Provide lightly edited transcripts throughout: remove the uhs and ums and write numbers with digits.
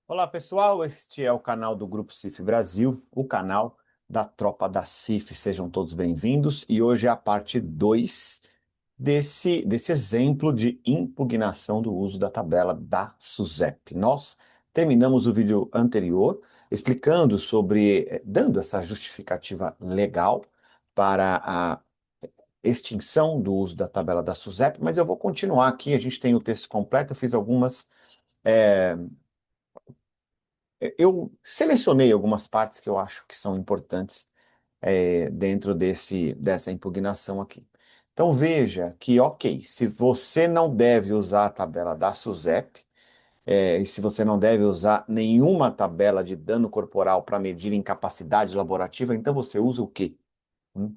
Olá pessoal, este é o canal do Grupo CIF Brasil, o canal da Tropa da CIF. Sejam todos bem-vindos e hoje é a parte 2 desse exemplo de impugnação do uso da tabela da SUSEP. Nós terminamos o vídeo anterior explicando sobre, dando essa justificativa legal para a extinção do uso da tabela da SUSEP, mas eu vou continuar aqui, a gente tem o texto completo, eu fiz algumas. eh, eu selecionei algumas partes que eu acho que são importantes dentro dessa impugnação aqui. Então veja que, ok, se você não deve usar a tabela da SUSEP, e se você não deve usar nenhuma tabela de dano corporal para medir incapacidade laborativa, então você usa o quê? Hum?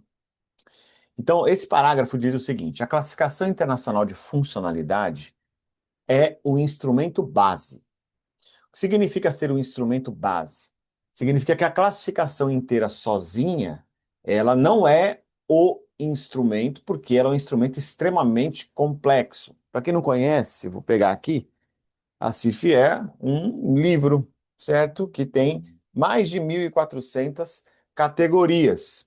Então, esse parágrafo diz o seguinte: a classificação internacional de funcionalidade é o instrumento base. O que significa ser um instrumento base? Significa que a classificação inteira sozinha, ela não é o instrumento, porque ela é um instrumento extremamente complexo. Para quem não conhece, vou pegar aqui, a CIF é um livro, certo? Que tem mais de 1.400 categorias.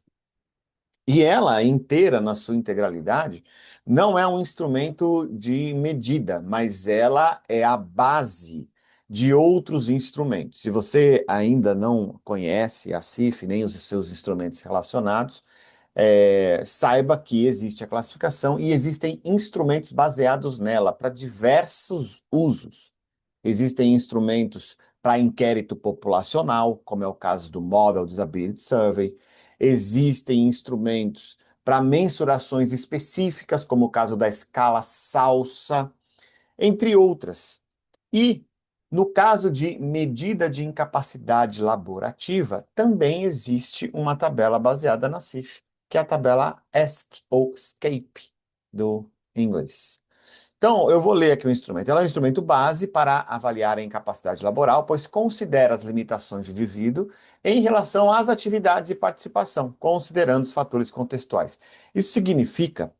E ela inteira, na sua integralidade, não é um instrumento de medida, mas ela é a base de outros instrumentos. Se você ainda não conhece a CIF nem os seus instrumentos relacionados, saiba que existe a classificação e existem instrumentos baseados nela para diversos usos. Existem instrumentos para inquérito populacional, como é o caso do Model Disability Survey. Existem instrumentos para mensurações específicas, como o caso da escala Salsa, entre outras. E, no caso de medida de incapacidade laborativa, também existe uma tabela baseada na CIF, que é a tabela ESC, ou SCAPE, do inglês. Então, eu vou ler aqui o instrumento. Ela é um instrumento base para avaliar a incapacidade laboral, pois considera as limitações do indivíduo em relação às atividades de participação, considerando os fatores contextuais. Isso significa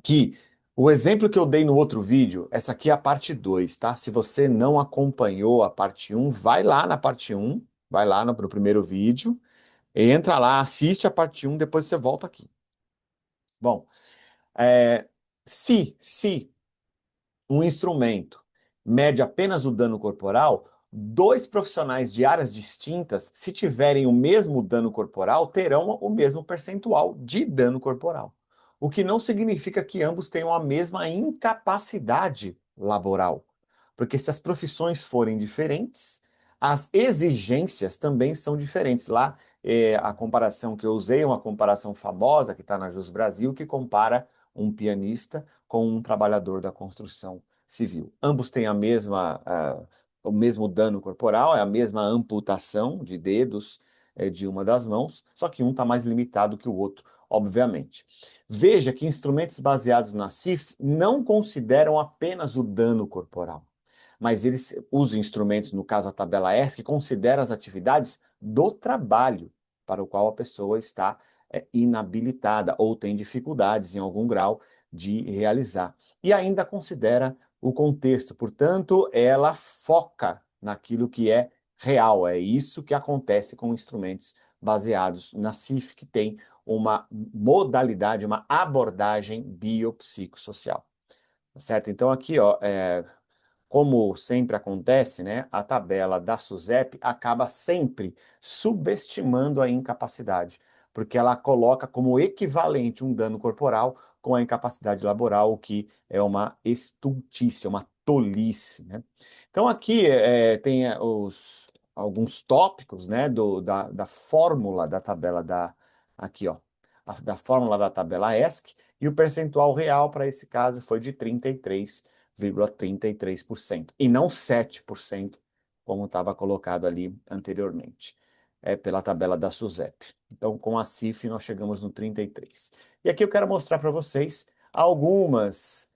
que o exemplo que eu dei no outro vídeo, essa aqui é a parte 2, tá? Se você não acompanhou a parte um, vai lá na parte um, vai lá no primeiro vídeo, entra lá, assiste a parte um, depois você volta aqui. Bom, é, se um instrumento mede apenas o dano corporal, dois profissionais de áreas distintas, se tiverem o mesmo dano corporal, terão o mesmo percentual de dano corporal. O que não significa que ambos tenham a mesma incapacidade laboral. Porque se as profissões forem diferentes, as exigências também são diferentes. Lá, a comparação que eu usei é uma comparação famosa que está na Jus Brasil, que compara um pianista com um trabalhador da construção civil. Ambos têm o mesmo dano corporal, é a mesma amputação de dedos de uma das mãos, só que um está mais limitado que o outro, obviamente. Veja que instrumentos baseados na CIF não consideram apenas o dano corporal, mas os instrumentos, no caso a tabela ESC, considera as atividades do trabalho para o qual a pessoa está inabilitada ou tem dificuldades em algum grau de realizar. E ainda considera o contexto, portanto, ela foca naquilo que é real. É isso que acontece com instrumentos baseados na CIF, que tem uma modalidade, uma abordagem biopsicossocial. Tá certo? Então, aqui, ó, como sempre acontece, né, a tabela da SUSEP acaba sempre subestimando a incapacidade, porque ela coloca como equivalente um dano corporal com a incapacidade laboral, o que é uma estultícia, uma tolice, né? Então aqui tem alguns tópicos, né, da fórmula da tabela aqui, ó, da fórmula da tabela ESC, e o percentual real para esse caso foi de 33,33% e não 7%, como estava colocado ali anteriormente, pela tabela da SUSEP. Então, com a CIF, nós chegamos no 33. E aqui eu quero mostrar para vocês alguns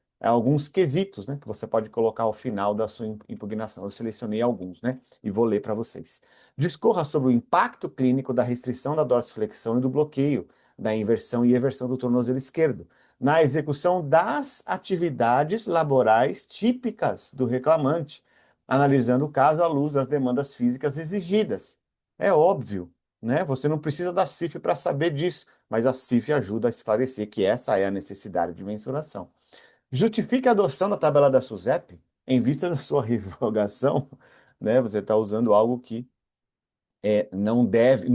quesitos, né, que você pode colocar ao final da sua impugnação. Eu selecionei alguns, né, e vou ler para vocês. Discorra sobre o impacto clínico da restrição da dorsiflexão e do bloqueio, da inversão e eversão do tornozelo esquerdo, na execução das atividades laborais típicas do reclamante, analisando o caso à luz das demandas físicas exigidas. É óbvio, né? Você não precisa da CIF para saber disso, mas a CIF ajuda a esclarecer que essa é a necessidade de mensuração. Justifique a adoção da tabela da SUSEP em vista da sua revogação, né? Você está usando algo que não deve,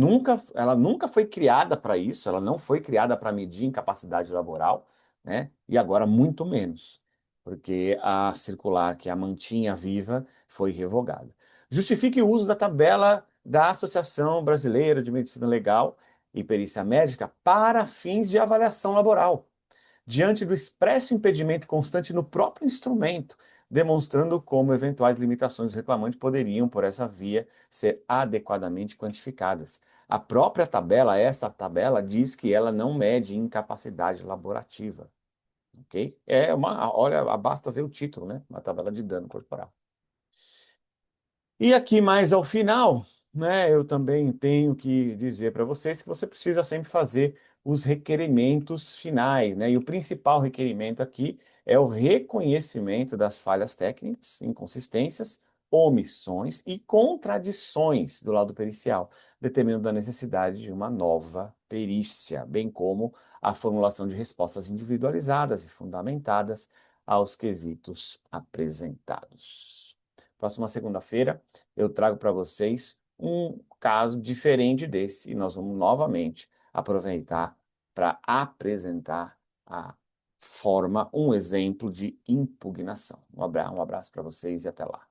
ela nunca foi criada para isso, ela não foi criada para medir incapacidade laboral, né? E agora muito menos, porque a circular que a mantinha viva foi revogada. Justifique o uso da tabela da Associação Brasileira de Medicina Legal e Perícia Médica para fins de avaliação laboral diante do expresso impedimento constante no próprio instrumento, demonstrando como eventuais limitações do reclamante poderiam, por essa via, ser adequadamente quantificadas. A própria tabela, essa tabela, diz que ela não mede incapacidade laborativa, ok? Olha, basta ver o título, né? Uma tabela de dano corporal. E aqui mais ao final, né, eu também tenho que dizer para vocês que você precisa sempre fazer os requerimentos finais, né? E o principal requerimento aqui é o reconhecimento das falhas técnicas, inconsistências, omissões e contradições do lado pericial, determinando a necessidade de uma nova perícia, bem como a formulação de respostas individualizadas e fundamentadas aos quesitos apresentados. Próxima segunda-feira eu trago para vocês um caso diferente desse e nós vamos novamente aproveitar para apresentar a forma, um exemplo de impugnação. Um abraço para vocês e até lá.